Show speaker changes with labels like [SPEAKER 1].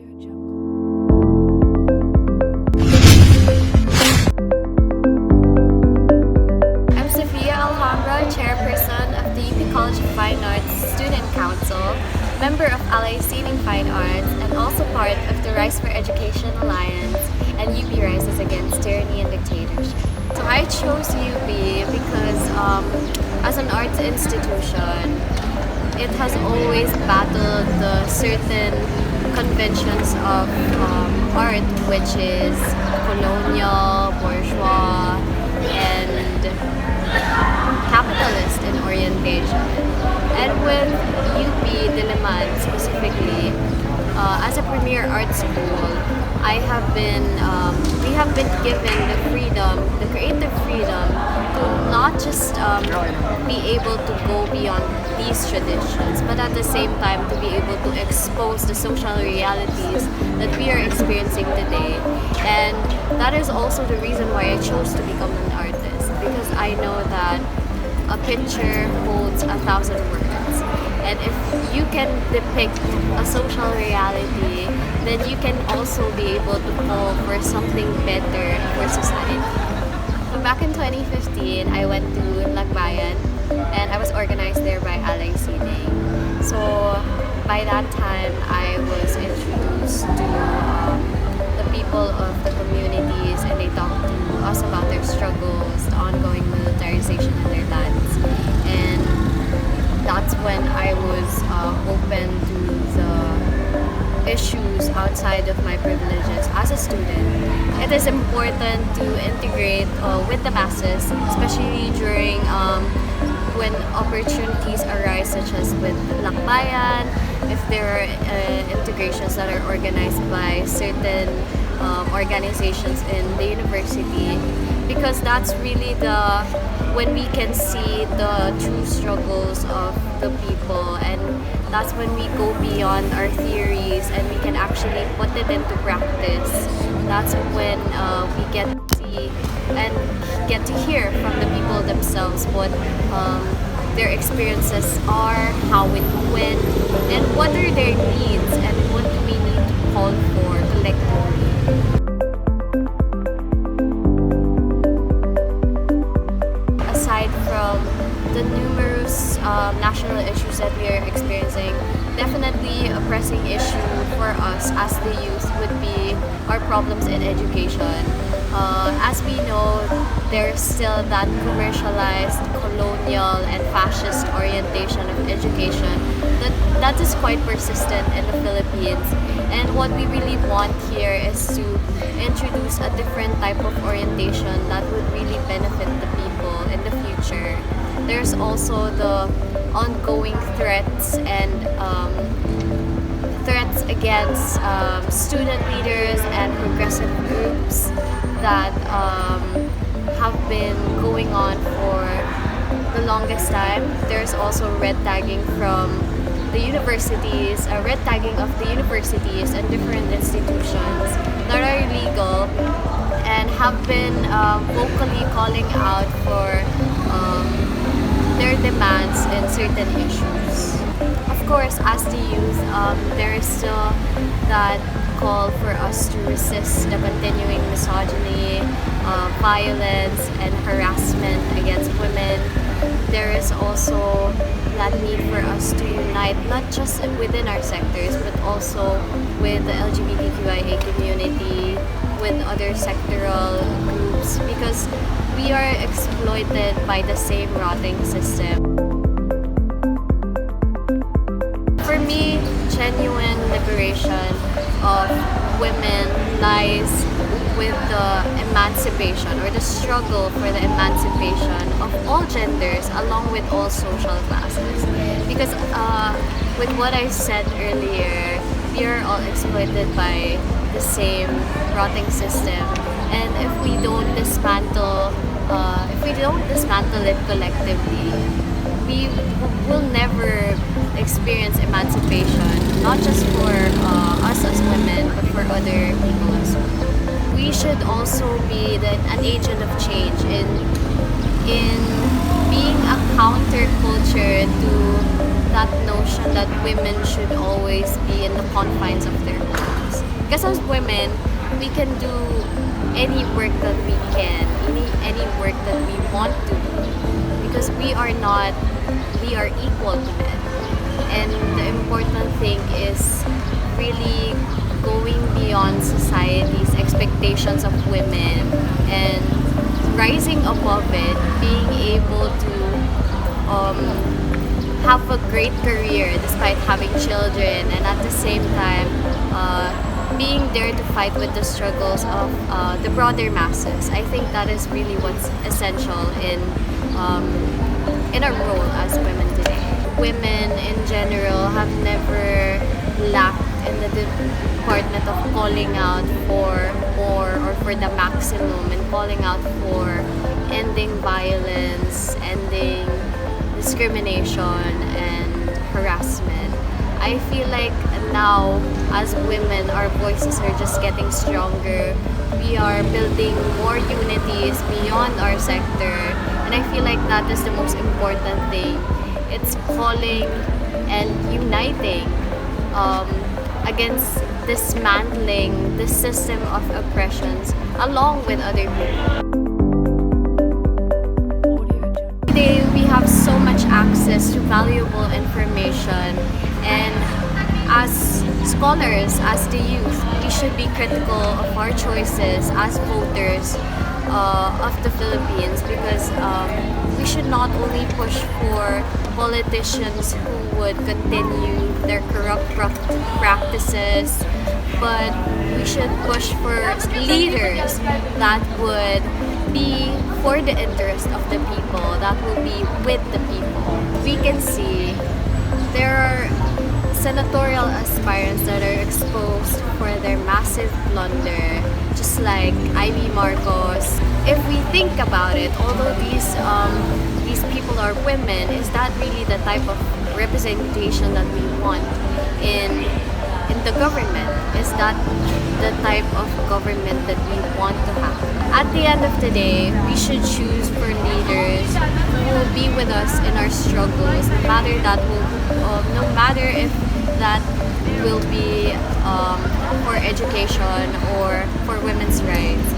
[SPEAKER 1] I'm Sophia Alhambra, chairperson of the UP College of Fine Arts Student Council, member of Allied Seating Fine Arts, and also part of the Rise for Education Alliance and UP Rises Against Tyranny and Dictatorship. So I chose UP because as an arts institution, it has always battled the certain conventions of art, which is colonial, bourgeois, and capitalist in orientation. And with UP Diliman specifically, as a premier art school, we have been given the freedom, the creative freedom, to not just be able to go beyond these traditions, but at the same time to be able to expose the social realities that we are experiencing today. And that is also the reason why I chose to become an artist, because I know that a picture holds 1,000 words. And if you can depict a social reality, then you can also be able to call for something better for society. So back in 2015, I went to Lagbayan, and I was organized there by Alay Seating. So by that time, I was introduced to the people of the communities, and they talked to us about their struggles, the ongoing militarization in their lands. And that's when I was open to the issues outside of my privileges as a student. It is important to integrate with the masses, especially during when opportunities arise, such as with Lakbayan, if there are integrations that are organized by certain organizations in the university, because that's really when we can see the true struggles of the people, and that's when we go beyond our theories and we can actually put it into practice. That's when we get to see and get to hear from the people themselves what their experiences are, how it went, and what are their needs, and what do we need to call for collectively. Aside from the numerous national issues that we are experiencing, definitely a pressing issue for us as the youth would be our problems in education. As we know, there's still that commercialized, colonial, and fascist orientation of education that is quite persistent in the Philippines. And what we really want here is to introduce a different type of orientation that would really benefit the people in the future. There's also the ongoing threats and threats against student leaders and progressive groups that have been going on for the longest time. There's also red tagging from the universities, red tagging of the universities and different institutions that are illegal and have been vocally calling out for their demands in certain issues. Of course, as the youth, there is still that call for us to resist the continuing misogyny, violence, and harassment against women. There is also that need for us to unite, not just within our sectors, but also with the LGBTQIA community, with other sectoral groups, because we are exploited by the same rotting system. For me, genuine liberation of women lies with the emancipation or the struggle for the emancipation of all genders along with all social classes. Because with what I said earlier, we are all exploited by the same rotting system. And if we don't dismantle it collectively, we will never experience emancipation, not just for us as women, but for other people as well. We should also be an agent of change in being a counterculture to that notion that women should always be in the confines of their homes. Because as women, we can do any work that we can, any work that we want to do, because we are equal to men. And the important thing is really going beyond society's expectations of women and rising above it, being able to have a great career despite having children, and at the same time being there to fight with the struggles of the broader masses. I think that is really what's essential in our role as women today. Women in general have never lacked in the department of calling out for more or for the maximum, and calling out for ending violence, ending discrimination and harassment. I feel like now, as women, our voices are just getting stronger. We are building more unities beyond our sector, and I feel like that is the most important thing. It's calling and uniting against dismantling the system of oppressions along with other people. Today we have so much access to valuable information, and as scholars, as the youth, we should be critical of our choices as voters of the Philippines, because we should not only push for politicians who would continue their corrupt practices, but we should push for leaders that would be for the interest of the people, that will be with the people. We can see there are senatorial aspirants that are exposed for their massive blunder, just like Ivy Marcos. If we think about it, although these people are women, is that really the type of representation that we want in the government? Is that the type of government that we want to have? At the end of the day, we should choose for leaders who will be with us in our struggles, no matter if that will be for education or for women's rights.